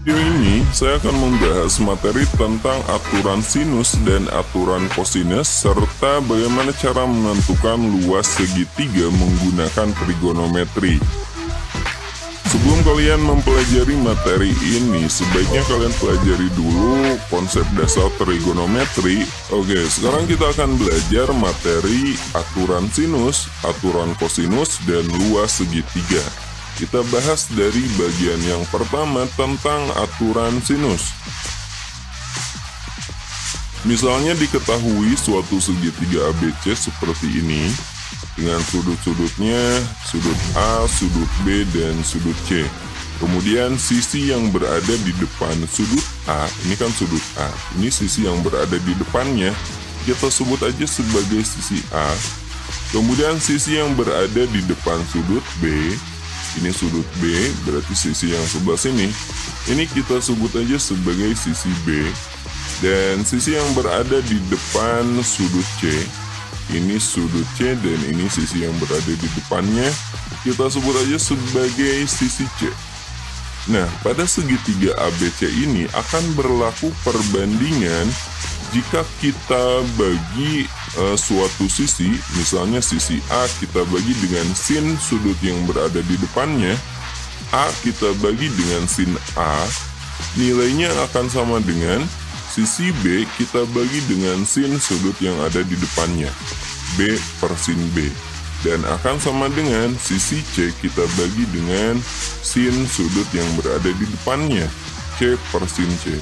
Video ini saya akan membahas materi tentang aturan sinus dan aturan kosinus serta bagaimana cara menentukan luas segitiga menggunakan trigonometri. Sebelum kalian mempelajari materi ini, sebaiknya kalian pelajari dulu konsep dasar trigonometri. Oke, sekarang kita akan belajar materi aturan sinus, aturan kosinus, dan luas segitiga. Kita bahas dari bagian yang pertama tentang aturan sinus. Misalnya diketahui suatu segitiga ABC seperti ini, dengan sudut-sudutnya, sudut A, sudut B, dan sudut C. Kemudian sisi yang berada di depan sudut A, ini kan sudut A, ini sisi yang berada di depannya, kita sebut aja sebagai sisi A. Kemudian sisi yang berada di depan sudut B, ini sudut B, berarti sisi yang sebelah sini, ini kita sebut aja sebagai sisi B. Dan sisi yang berada di depan sudut C, ini sudut C, dan ini sisi yang berada di depannya, kita sebut aja sebagai sisi C. Nah, pada segitiga ABC ini akan berlaku perbandingan jika kita bagi suatu sisi, misalnya sisi A kita bagi dengan sin sudut yang berada di depannya, A kita bagi dengan sin A, nilainya akan sama dengan sisi B kita bagi dengan sin sudut yang ada di depannya, B per sin B. Dan akan sama dengan sisi C kita bagi dengan sin sudut yang berada di depannya, C per sin C.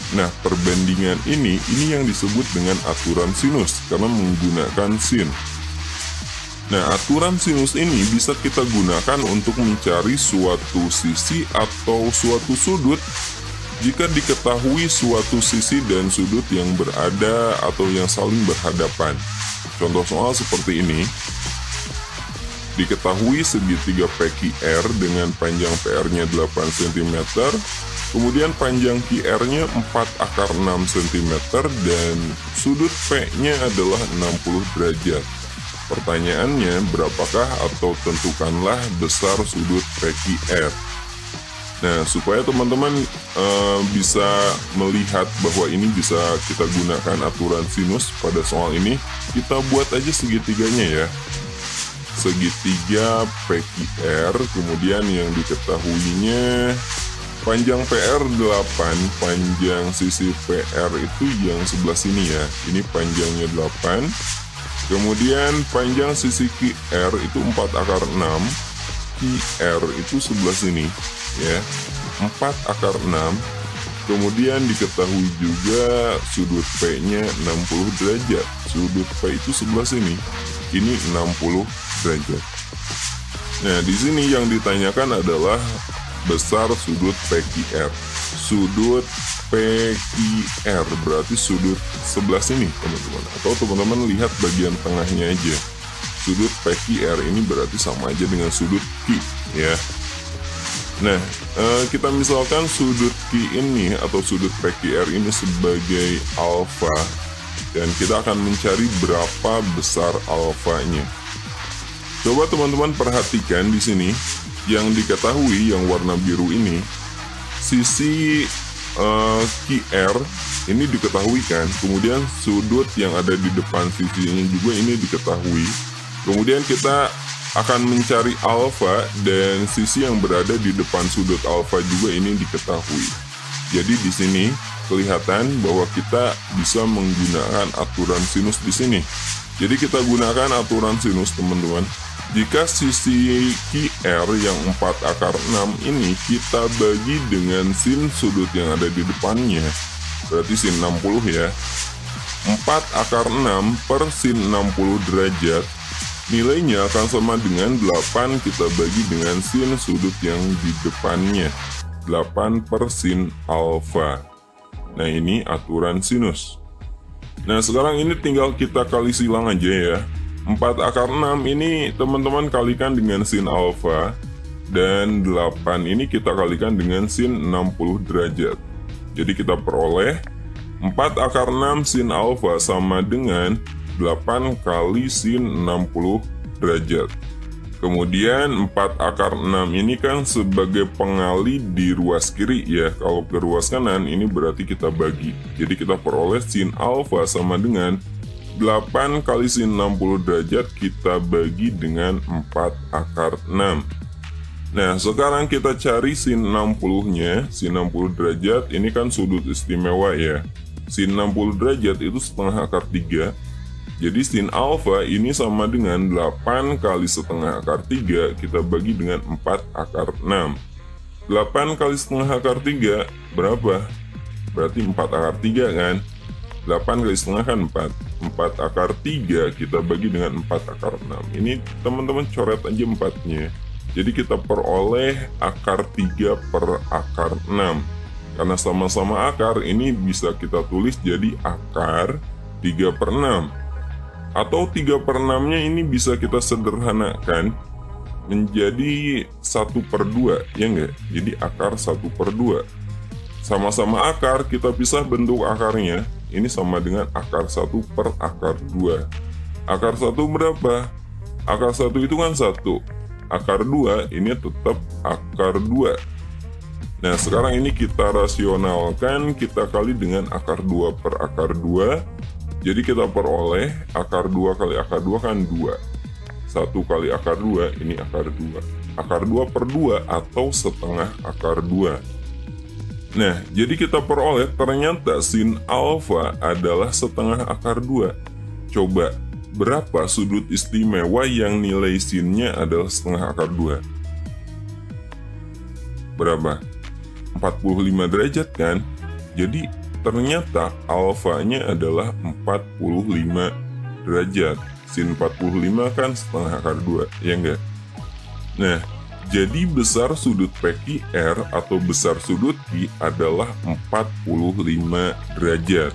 Nah, perbandingan ini yang disebut dengan aturan sinus, karena menggunakan sin. Nah, aturan sinus ini bisa kita gunakan untuk mencari suatu sisi atau suatu sudut jika diketahui suatu sisi dan sudut yang berada atau yang saling berhadapan. Contoh soal seperti ini. Diketahui segitiga PQR dengan panjang PR-nya 8 cm, kemudian panjang QR-nya 4/6 cm, dan sudut P-nya adalah 60 derajat. Pertanyaannya, berapakah atau tentukanlah besar sudut PQR. Nah, supaya teman-teman bisa melihat bahwa ini bisa kita gunakan aturan sinus pada soal ini, kita buat aja segitiganya ya. Segitiga PQR, kemudian yang diketahuinya panjang PR 8, panjang sisi PR itu yang sebelah sini ya, ini panjangnya 8, kemudian panjang sisi QR itu 4/6, QR itu sebelah sini ya, 4/6, kemudian diketahui juga sudut P-nya 60 derajat, sudut P itu sebelah sini, ini 60 derajat. Nah, di sini yang ditanyakan adalah besar sudut PQR. Sudut PQR berarti sudut sebelah sini, teman-teman. Atau teman-teman lihat bagian tengahnya aja. Sudut PQR ini berarti sama aja dengan sudut Q, ya. Nah, kita misalkan sudut Q ini atau sudut PQR ini sebagai alfa, dan kita akan mencari berapa besar alfanya. Coba teman-teman perhatikan di sini, yang diketahui yang warna biru ini, sisi QR ini diketahui kan, kemudian sudut yang ada di depan sisinya juga ini diketahui. Kemudian kita akan mencari alfa, dan sisi yang berada di depan sudut alfa juga ini diketahui. Jadi di sini kelihatan bahwa kita bisa menggunakan aturan sinus di sini. Jadi kita gunakan aturan sinus, teman-teman. Jika sisi QR yang 4/6 ini kita bagi dengan sin sudut yang ada di depannya, berarti sin 60 ya. 4/6 per sin 60 derajat, nilainya akan sama dengan 8 kita bagi dengan sin sudut yang di depannya, 8 per sin alfa. Nah, ini aturan sinus. Nah, sekarang ini tinggal kita kali silang aja ya. 4/6 ini teman-teman kalikan dengan sin alfa, dan 8 ini kita kalikan dengan sin 60 derajat. Jadi kita peroleh 4/6 sin alfa sama dengan 8 kali sin 60 derajat. Kemudian 4 akar 6 ini kan sebagai pengali di ruas kiri ya. Kalau ke ruas kanan ini berarti kita bagi. Jadi kita peroleh sin alfa sama dengan 8 kali sin 60 derajat kita bagi dengan 4 akar 6. Nah, sekarang kita cari sin 60-nya. Sin 60 derajat ini kan sudut istimewa ya. Sin 60 derajat itu setengah akar 3. Jadi sin alfa ini sama dengan 8 kali setengah akar 3 kita bagi dengan 4 akar 6. 8 kali setengah akar 3 berapa? Berarti 4 akar 3 kan? 8 kali setengah kan 4. 4 akar 3 kita bagi dengan 4 akar 6. Ini teman-teman coret aja 4-nya. Jadi kita peroleh akar 3 per akar 6. Karena sama-sama akar ini bisa kita tulis jadi akar 3 per 6. Atau 3 per 6-nya ini bisa kita sederhanakan menjadi 1 per 2, ya enggak? Jadi akar 1 per 2. Sama-sama akar, kita pisah bentuk akarnya. Ini sama dengan akar 1 per akar 2. Akar 1 berapa? Akar 1 itu kan 1. Akar 2 ini tetap akar 2. Nah, sekarang ini kita rasionalkan, kita kali dengan akar 2 per akar 2. Jadi kita peroleh akar 2 kali akar 2 kan 2. 1 kali akar 2 ini akar 2. Akar 2 per 2 atau setengah akar 2. Nah, jadi kita peroleh ternyata sin alfa adalah setengah akar 2. Coba, berapa sudut istimewa yang nilai sinnya adalah setengah akar 2? Berapa? 45 derajat kan? Jadi ternyata alfanya adalah 45 derajat. Sin 45 kan setengah akar 2, ya enggak? Nah, jadi besar sudut PQR atau besar sudut Q adalah 45 derajat.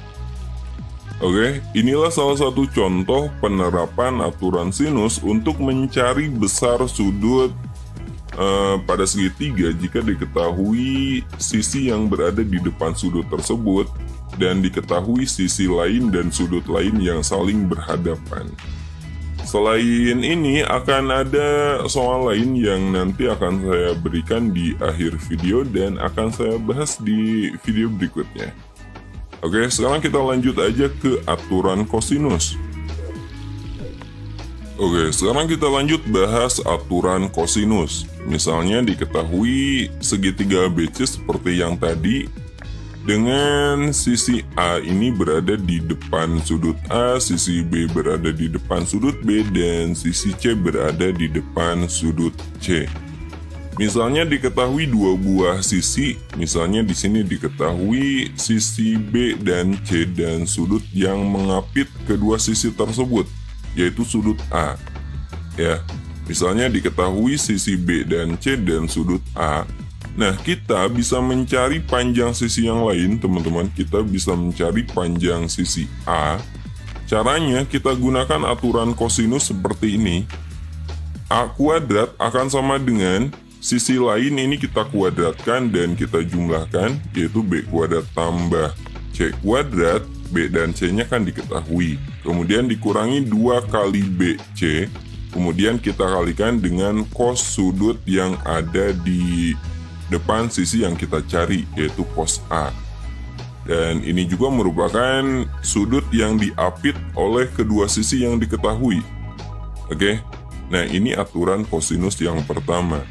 Oke, inilah salah satu contoh penerapan aturan sinus untuk mencari besar sudut pada segitiga jika diketahui sisi yang berada di depan sudut tersebut dan diketahui sisi lain dan sudut lain yang saling berhadapan. Selain ini akan ada soal lain yang nanti akan saya berikan di akhir video dan akan saya bahas di video berikutnya. Oke, sekarang kita lanjut aja ke aturan kosinus. Oke, sekarang kita lanjut bahas aturan kosinus. Misalnya diketahui segitiga ABC seperti yang tadi, dengan sisi A ini berada di depan sudut A, sisi B berada di depan sudut B, dan sisi C berada di depan sudut C. Misalnya diketahui dua buah sisi, misalnya di sini diketahui sisi B dan C dan sudut yang mengapit kedua sisi tersebut, yaitu sudut A. Ya, misalnya diketahui sisi B dan C dan sudut A. Nah, kita bisa mencari panjang sisi yang lain, teman-teman. Kita bisa mencari panjang sisi A. Caranya kita gunakan aturan kosinus seperti ini. A kuadrat akan sama dengan sisi lain ini kita kuadratkan dan kita jumlahkan, yaitu B kuadrat tambah C kuadrat. B dan C-nya kan diketahui. Kemudian dikurangi 2 kali BC. Kemudian kita kalikan dengan cos sudut yang ada di depan sisi yang kita cari, yaitu cos A. Dan ini juga merupakan sudut yang diapit oleh kedua sisi yang diketahui. Oke, nah ini aturan kosinus yang pertama.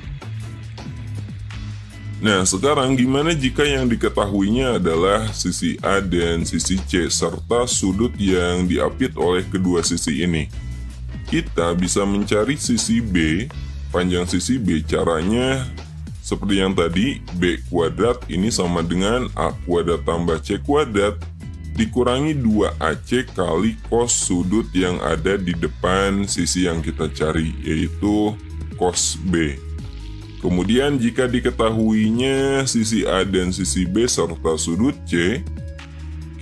Nah, sekarang gimana jika yang diketahuinya adalah sisi A dan sisi C, serta sudut yang diapit oleh kedua sisi ini? Kita bisa mencari sisi B, panjang sisi B. Caranya seperti yang tadi, B kuadrat ini sama dengan A kuadrat tambah C kuadrat dikurangi 2AC kali cos sudut yang ada di depan sisi yang kita cari, yaitu cos B. Kemudian jika diketahuinya sisi A dan sisi B serta sudut C,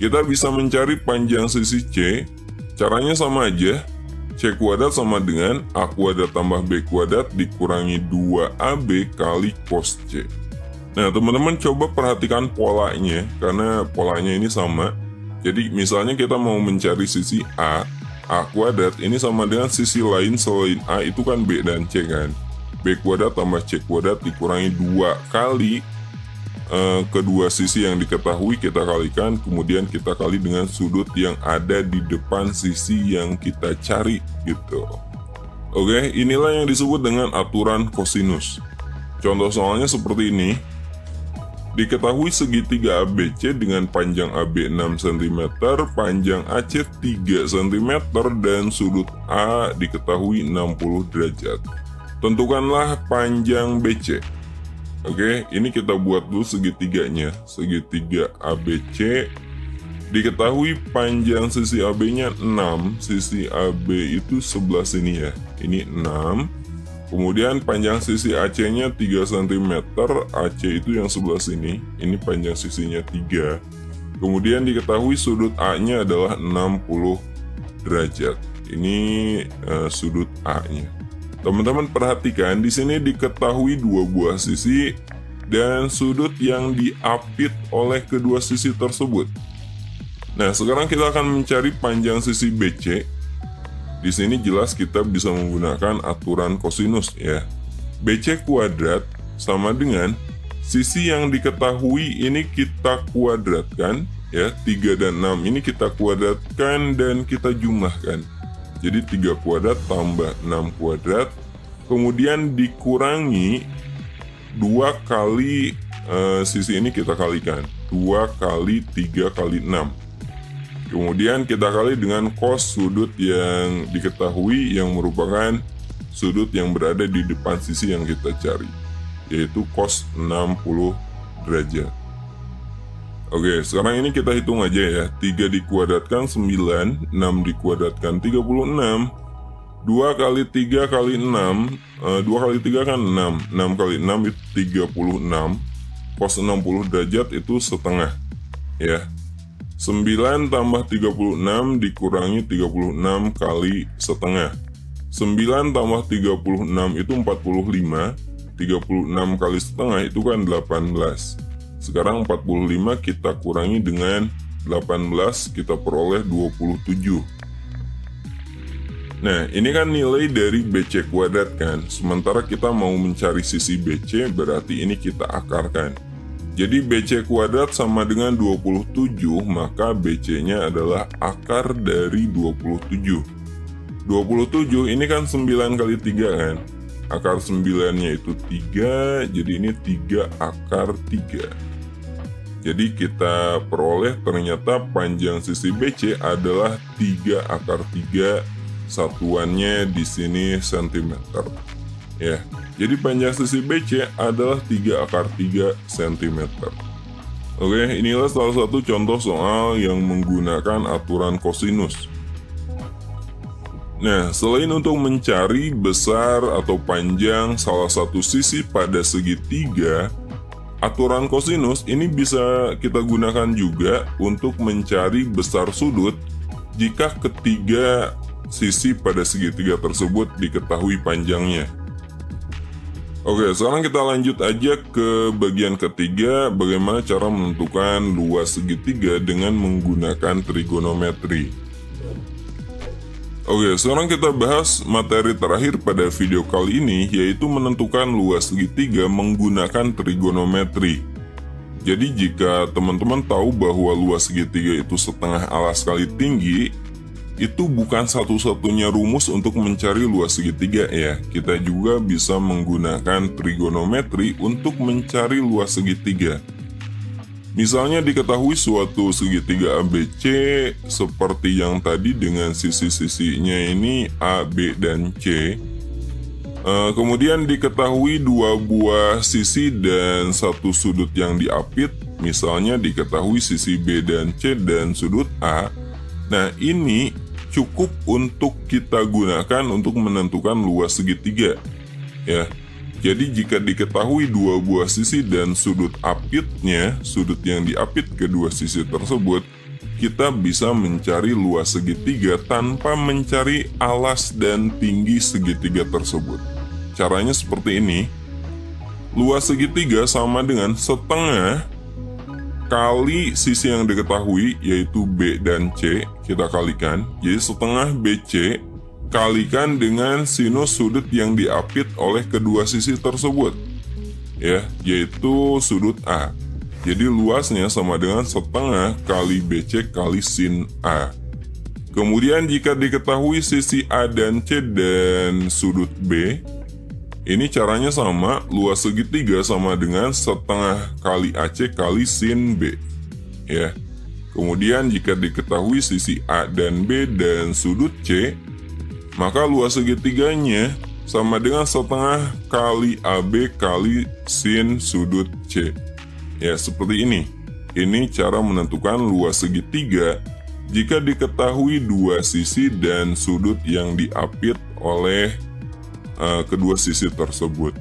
kita bisa mencari panjang sisi C. Caranya sama aja, C kuadrat sama dengan A kuadrat tambah B kuadrat dikurangi 2AB kali cos C. Nah, teman-teman coba perhatikan polanya, karena polanya ini sama. Jadi misalnya kita mau mencari sisi A, A kuadrat ini sama dengan sisi lain selain A itu kan B dan C kan. B kuadrat tambah C kuadrat dikurangi 2 kali kedua sisi yang diketahui kita kalikan, kemudian kita kali dengan sudut yang ada di depan sisi yang kita cari gitu. Oke, inilah yang disebut dengan aturan kosinus. Contoh soalnya seperti ini. Diketahui segitiga ABC dengan panjang AB 6 cm, panjang AC 3 cm, dan sudut A diketahui 60 derajat. Tentukanlah panjang BC. Oke, ini kita buat dulu segitiganya. Segitiga ABC. Diketahui panjang sisi AB-nya 6, sisi AB itu sebelah sini ya. Ini 6. Kemudian panjang sisi AC-nya 3 cm, AC itu yang sebelah sini, ini panjang sisinya 3. Kemudian diketahui sudut A-nya adalah 60 derajat. Ini sudut A-nya. Teman-teman perhatikan, di sini diketahui 2 buah sisi dan sudut yang diapit oleh kedua sisi tersebut. Nah, sekarang kita akan mencari panjang sisi BC. Di sini jelas kita bisa menggunakan aturan kosinus ya. BC kuadrat sama dengan sisi yang diketahui ini kita kuadratkan ya. 3 dan 6 ini kita kuadratkan dan kita jumlahkan. Jadi 3 kuadrat tambah 6 kuadrat. Kemudian dikurangi 2 kali sisi ini kita kalikan. 2 kali 3 kali 6. Kemudian kita kali dengan cos sudut yang diketahui yang merupakan sudut yang berada di depan sisi yang kita cari, yaitu cos 60 derajat. Oke, sekarang ini kita hitung aja ya. 3 dikuadratkan 9, 6 dikuadratkan 36, 2 kali 3 kali 6, 2 kali 3 kan 6, 6 kali 6 itu 36, cos 60 derajat itu setengah ya. 9 tambah 36 dikurangi 36 kali setengah. 9 tambah 36 itu 45. 36 kali setengah itu kan 18. Sekarang 45 kita kurangi dengan 18, kita peroleh 27. Nah, ini kan nilai dari BC kuadrat kan. Sementara kita mau mencari sisi BC, berarti ini kita akarkan. Jadi BC kuadrat sama dengan 27, maka BC-nya adalah akar dari 27. 27 ini kan 9 kali 3 kan. Akar 9-nya itu 3, jadi ini 3 akar 3. Jadi kita peroleh ternyata panjang sisi BC adalah 3 akar 3, satuannya di sini cm. Ya, jadi panjang sisi BC adalah 3 akar 3 cm. Oke, inilah salah satu contoh soal yang menggunakan aturan kosinus. Nah, selain untuk mencari besar atau panjang salah satu sisi pada segitiga, aturan kosinus ini bisa kita gunakan juga untuk mencari besar sudut jika ketiga sisi pada segitiga tersebut diketahui panjangnya. Oke, sekarang kita lanjut aja ke bagian ketiga, bagaimana cara menentukan luas segitiga dengan menggunakan trigonometri. Oke, sekarang kita bahas materi terakhir pada video kali ini, yaitu menentukan luas segitiga menggunakan trigonometri. Jadi jika teman-teman tahu bahwa luas segitiga itu setengah alas kali tinggi, itu bukan satu-satunya rumus untuk mencari luas segitiga ya. Kita juga bisa menggunakan trigonometri untuk mencari luas segitiga. Misalnya diketahui suatu segitiga ABC seperti yang tadi dengan sisi-sisinya ini A, B, dan C. Kemudian diketahui 2 buah sisi dan 1 sudut yang diapit. Misalnya diketahui sisi B dan C dan sudut A. Nah, ini cukup untuk kita gunakan untuk menentukan luas segitiga ya. Jadi jika diketahui 2 buah sisi dan sudut apitnya, sudut yang diapit kedua sisi tersebut, kita bisa mencari luas segitiga tanpa mencari alas dan tinggi segitiga tersebut. Caranya seperti ini. Luas segitiga sama dengan setengah kali sisi yang diketahui yaitu B dan C, kita kalikan. Jadi setengah BC kalikan dengan sinus sudut yang diapit oleh kedua sisi tersebut, ya, yaitu sudut A. Jadi luasnya sama dengan setengah kali BC kali sin A. Kemudian jika diketahui sisi A dan C dan sudut B, ini caranya sama, luas segitiga sama dengan setengah kali AC kali sin B, ya. Kemudian jika diketahui sisi A dan B dan sudut C, maka luas segitiganya sama dengan setengah kali AB kali sin sudut C. Ya, seperti ini. Ini cara menentukan luas segitiga jika diketahui dua sisi dan sudut yang diapit oleh kedua sisi tersebut.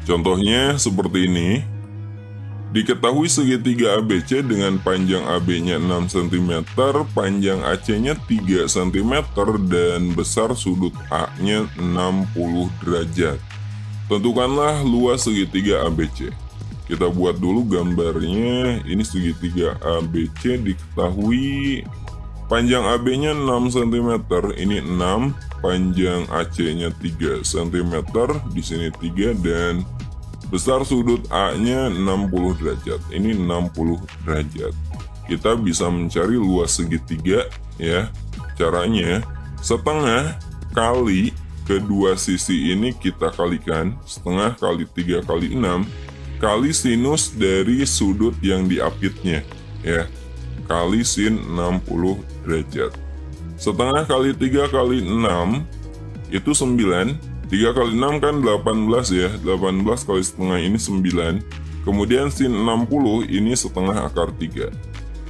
Contohnya seperti ini. Diketahui segitiga ABC dengan panjang AB-nya 6 cm, panjang AC-nya 3 cm, dan besar sudut A-nya 60 derajat. Tentukanlah luas segitiga ABC. Kita buat dulu gambarnya. Ini segitiga ABC, diketahui panjang AB-nya 6 cm, ini 6, panjang AC-nya 3 cm, di sini 3, dan besar sudut A-nya 60 derajat. Ini 60 derajat. Kita bisa mencari luas segitiga, ya. Caranya setengah kali kedua sisi ini kita kalikan, setengah kali 3 kali 6 kali sinus dari sudut yang diapitnya, ya, kali sin 60 derajat. Setengah kali 3 kali 6 itu 9. 3 kali 6 kan 18, ya. 18 kali setengah ini 9. Kemudian sin 60 ini setengah akar 3.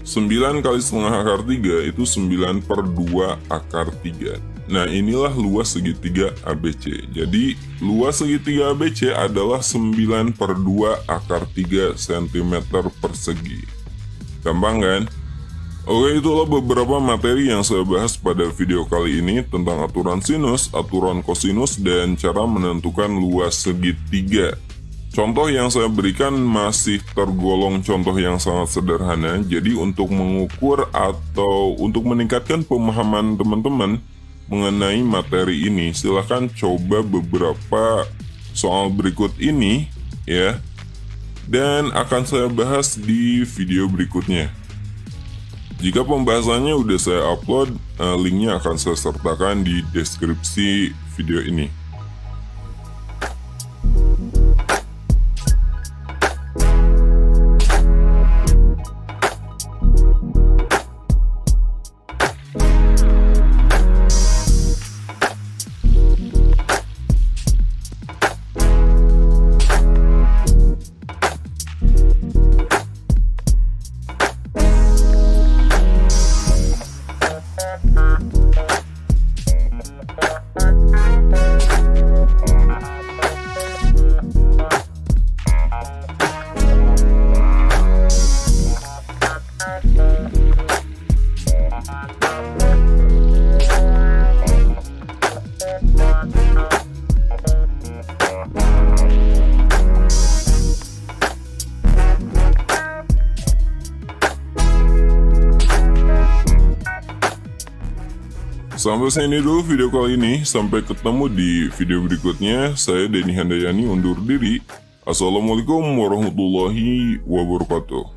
9 kali setengah akar 3 itu 9 per 2 akar 3. Nah, inilah luas segitiga ABC. Jadi luas segitiga ABC adalah 9 per 2 akar 3 cm persegi. Gampang kan? Oke, itulah beberapa materi yang saya bahas pada video kali ini tentang aturan sinus, aturan kosinus, dan cara menentukan luas segitiga. Contoh yang saya berikan masih tergolong contoh yang sangat sederhana, jadi untuk mengukur atau untuk meningkatkan pemahaman teman-teman mengenai materi ini, silahkan coba beberapa soal berikut ini, ya, dan akan saya bahas di video berikutnya. Jika pembahasannya udah saya upload, linknya akan saya sertakan di deskripsi video ini. Sampai sini dulu video kali ini. Sampai ketemu di video berikutnya. Saya Denny Handayani undur diri. Assalamualaikum warahmatullahi wabarakatuh.